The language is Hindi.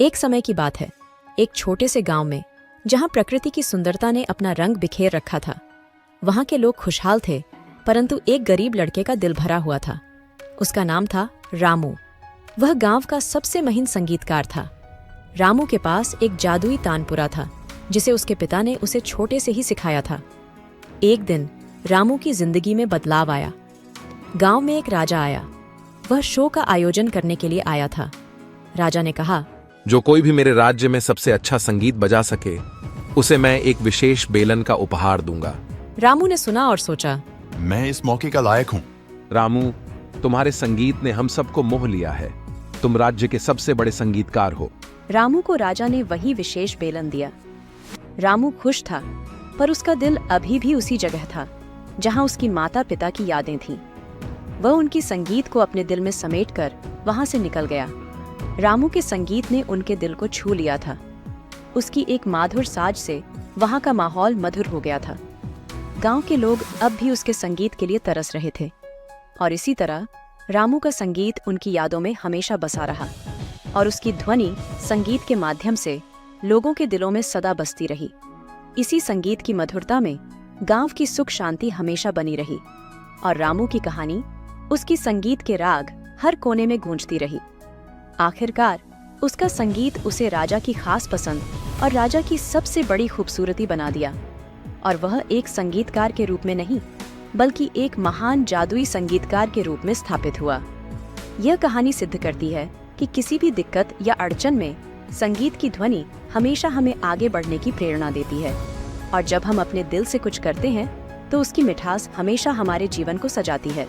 एक समय की बात है, एक छोटे से गांव में, जहां प्रकृति की सुंदरता ने अपना रंग बिखेर रखा था। वहां के लोग खुशहाल थे, परंतु एक गरीब लड़के का दिल भरा हुआ था। उसका नाम था रामू। वह गांव का सबसे महीन संगीतकार था। रामू के पास एक जादुई तानपुरा था, जिसे उसके पिता ने उसे छोटे से ही सिखाया था। एक दिन रामू की जिंदगी में बदलाव आया। गांव में एक राजा आया। वह शो का आयोजन करने के लिए आया था। राजा ने कहा, जो कोई भी मेरे राज्य में सबसे अच्छा संगीत बजा सके, उसे मैं एक विशेष बेलन का उपहार दूंगा। रामू ने सुना और सोचा, मैं इस मौके का लायक हूँ। रामू, तुम्हारे संगीत ने हम सबको मोह लिया है। तुम राज्य के सबसे बड़े संगीतकार हो। रामू को राजा ने वही विशेष बेलन दिया। रामू खुश था, पर उसका दिल अभी भी उसी जगह था जहां उसकी माता पिता की यादें थीं। वह उनकी संगीत को अपने दिल में समेटकर वहां से निकल गया। रामू के संगीत ने उनके दिल को छू लिया था। उसकी एक माधुर साज से वहां का माहौल मधुर हो गया था। गांव के लोग अब भी उसके संगीत के लिए तरस रहे थे, और इसी तरह रामू का संगीत उनकी यादों में हमेशा बसा रहा, और उसकी ध्वनि संगीत के माध्यम से लोगों के दिलों में सदा बसती रही। इसी संगीत की मधुरता में गांव की सुख शांति हमेशा बनी रही, और रामू की कहानी, उसकी संगीत के राग हर कोने में गूंजती रही। आखिरकार उसका संगीत उसे राजा की खास पसंद और राजा की सबसे बड़ी खूबसूरती बना दिया, और वह एक संगीतकार के रूप में नहीं, बल्कि एक महान जादुई संगीतकार के रूप में स्थापित हुआ। यह कहानी सिद्ध करती है कि किसी भी दिक्कत या अड़चन में संगीत की ध्वनि हमेशा हमें आगे बढ़ने की प्रेरणा देती है, और जब हम अपने दिल से कुछ करते हैं तो उसकी मिठास हमेशा हमारे जीवन को सजाती है।